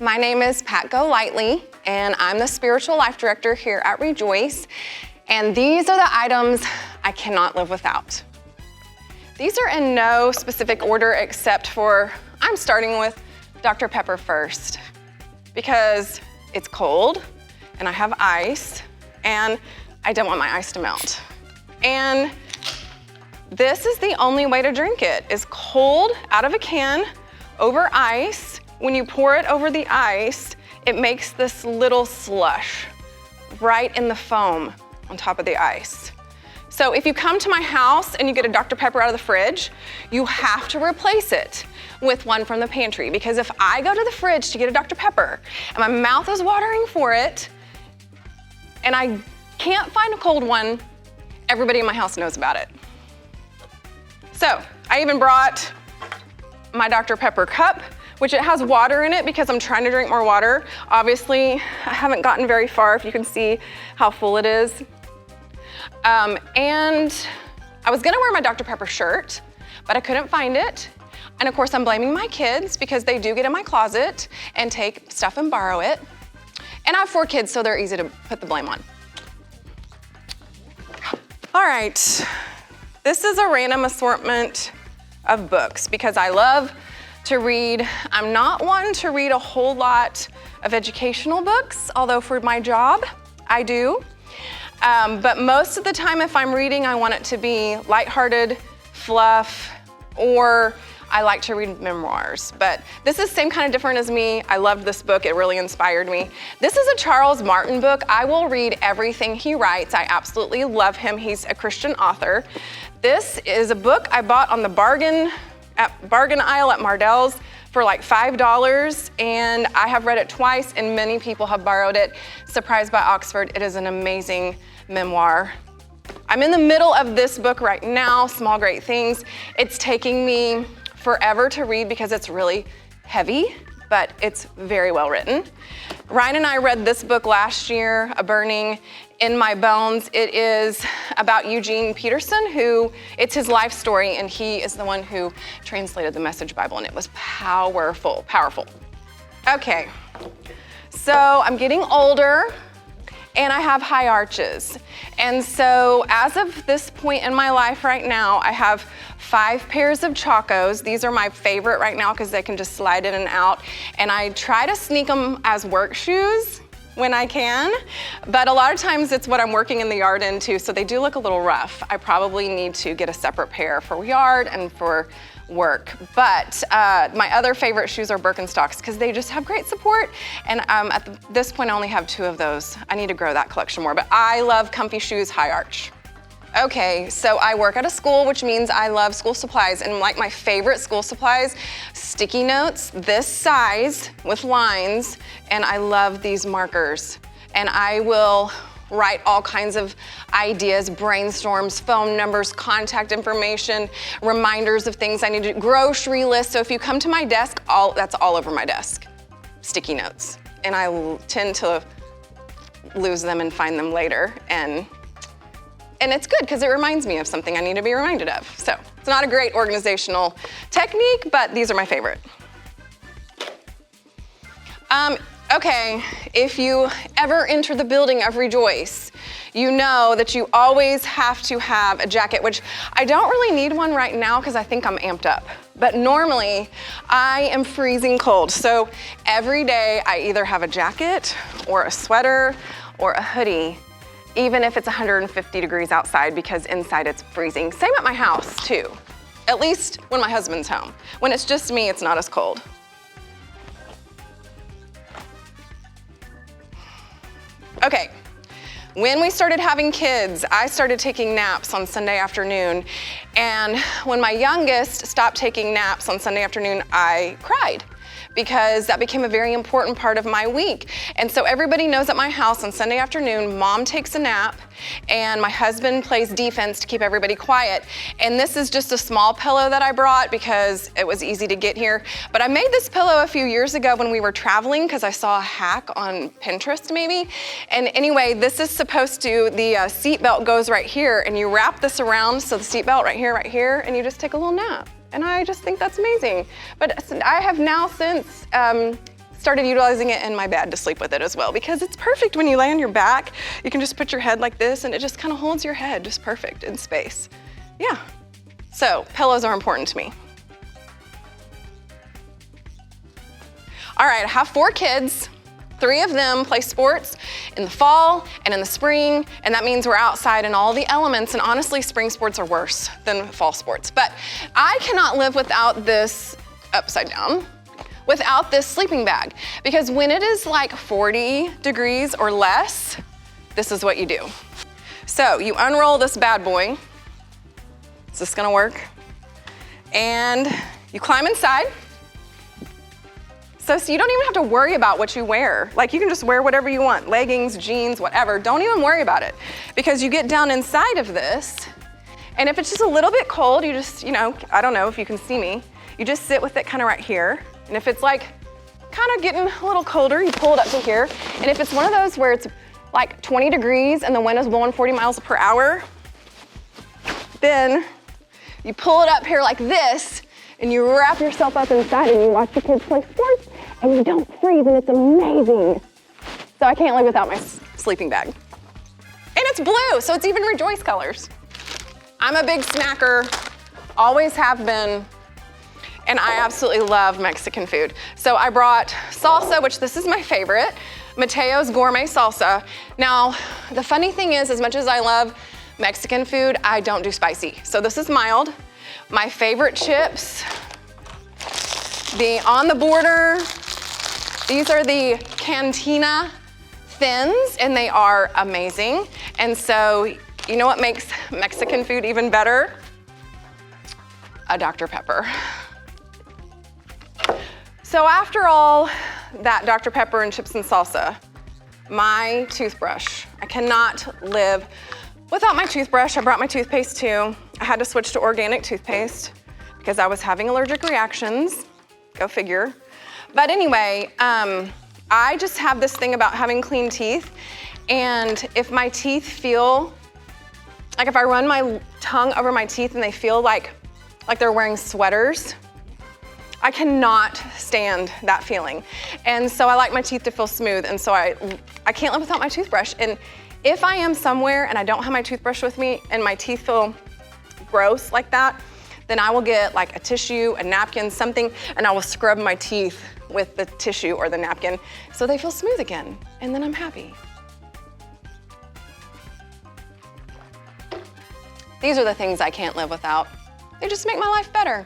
My name is Pat Golightly, and I'm the Spiritual Life Director here at Rejoice. And these are the items I cannot live without. These are in no specific order except for, I'm starting with Dr. Pepper first, because it's cold, and I have ice, and I don't want my ice to melt. And this is the only way to drink it, is cold out of a can over ice. When you pour it over the ice, it makes this little slush right in the foam on top of the ice. So if you come to my house and you get a Dr. Pepper out of the fridge, you have to replace it with one from the pantry, because if I go to the fridge to get a Dr. Pepper and my mouth is watering for it and I can't find a cold one, everybody in my house knows about it. So I even brought my Dr. Pepper cup, which it has water in it because I'm trying to drink more water. Obviously, I haven't gotten very far, if you can see how full it is. And I was gonna wear my Dr. Pepper shirt, but I couldn't find it. And of course, I'm blaming my kids because they do get in my closet and take stuff and borrow it. And I have 4 kids, so they're easy to put the blame on. All right, this is a random assortment of books because I love to read. I'm not one to read a whole lot of educational books, although for my job, I do. But most of the time, if I'm reading, I want it to be lighthearted, fluff, or I like to read memoirs. But this is Same Kind of Different as Me. I loved this book. It really inspired me. This is a Charles Martin book. I will read everything he writes. I absolutely love him. He's a Christian author. This is a book I bought on the bargain aisle at Mardell's for like $5, and I have read it twice, and many people have borrowed it. Surprised by Oxford. It is an amazing memoir. I'm in the middle of this book right now, Small Great Things. It's taking me forever to read because it's really heavy, but it's very well written. Ryan and I read this book last year, A Burning in My Bones. It is about Eugene Peterson, it's his life story, and he is the one who translated the Message Bible, and it was powerful. Okay, so I'm getting older, and I have high arches. And so as of this point in my life right now, I have 5 pairs of Chacos. These are my favorite right now because they can just slide in and out. And I try to sneak them as work shoes when I can, but a lot of times it's what I'm working in the yard into, so they do look a little rough. I probably need to get a separate pair for yard and for work. But my other favorite shoes are Birkenstocks because they just have great support. And at this point, I only have 2 of those. I need to grow that collection more, but I love comfy shoes, high arch. Okay, so I work at a school, which means I love school supplies, and like my favorite school supplies, sticky notes this size with lines, and I love these markers. And I will write all kinds of ideas, brainstorms, phone numbers, contact information, reminders of things I need to, grocery lists. So if you come to my desk, that's all over my desk, sticky notes. And I tend to lose them and find them later. And it's good because it reminds me of something I need to be reminded of. So it's not a great organizational technique, but these are my favorite. Okay, if you ever enter the building of Rejoice, you know that you always have to have a jacket, which I don't really need one right now because I think I'm amped up. But normally, I am freezing cold. So every day I either have a jacket or a sweater or a hoodie, even if it's 150 degrees outside, because inside it's freezing. Same at my house too, at least when my husband's home. When it's just me, it's not as cold. Okay, when we started having kids, I started taking naps on Sunday afternoon. And when my youngest stopped taking naps on Sunday afternoon, I cried, because that became a very important part of my week. And so everybody knows at my house on Sunday afternoon, Mom takes a nap and my husband plays defense to keep everybody quiet. And this is just a small pillow that I brought because it was easy to get here. But I made this pillow a few years ago when we were traveling because I saw a hack on Pinterest maybe. And anyway, this is supposed to, the seat belt goes right here, and you wrap this around, so the seat belt right here, and you just take a little nap. And I just think that's amazing. But I have now since started utilizing it in my bed to sleep with it as well, because it's perfect when you lay on your back. You can just put your head like this and it just kind of holds your head just perfect in space. Yeah, so pillows are important to me. All right, I have 4 kids. 3 of them play sports in the fall and in the spring, and that means we're outside in all the elements, and honestly, spring sports are worse than fall sports. But I cannot live without this, upside down, without this sleeping bag, because when it is like 40 degrees or less, this is what you do. So you unroll this bad boy. Is this gonna work? And you climb inside. So you don't even have to worry about what you wear. Like, you can just wear whatever you want, leggings, jeans, whatever. Don't even worry about it, because you get down inside of this, and if it's just a little bit cold, you just, I don't know if you can see me, you just sit with it kind of right here. And if it's like kind of getting a little colder, you pull it up to here. And if it's one of those where it's like 20 degrees and the wind is blowing 40 miles per hour, then you pull it up here like this, and you wrap yourself up inside and you watch the kids play sports, and you don't freeze, and it's amazing. So I can't live without my sleeping bag. And it's blue, so it's even Rejoice colors. I'm a big snacker, always have been, and I absolutely love Mexican food. So I brought salsa, which this is my favorite, Mateo's Gourmet Salsa. Now, the funny thing is, as much as I love Mexican food, I don't do spicy. So this is mild. My favorite chips, the On the Border, these are the Cantina Thins, and they are amazing. And so, you know what makes Mexican food even better? A Dr. Pepper. So after all that Dr. Pepper and chips and salsa, my toothbrush. I cannot live without my toothbrush. I brought my toothpaste too. I had to switch to organic toothpaste because I was having allergic reactions. Go figure. But anyway, I just have this thing about having clean teeth, and if my teeth feel, like if I run my tongue over my teeth and they feel like they're wearing sweaters, I cannot stand that feeling. And so I like my teeth to feel smooth, and so I can't live without my toothbrush. And if I am somewhere and I don't have my toothbrush with me and my teeth feel gross like that, then I will get like a tissue, a napkin, something, and I will scrub my teeth with the tissue or the napkin so they feel smooth again, and then I'm happy. These are the things I can't live without. They just make my life better.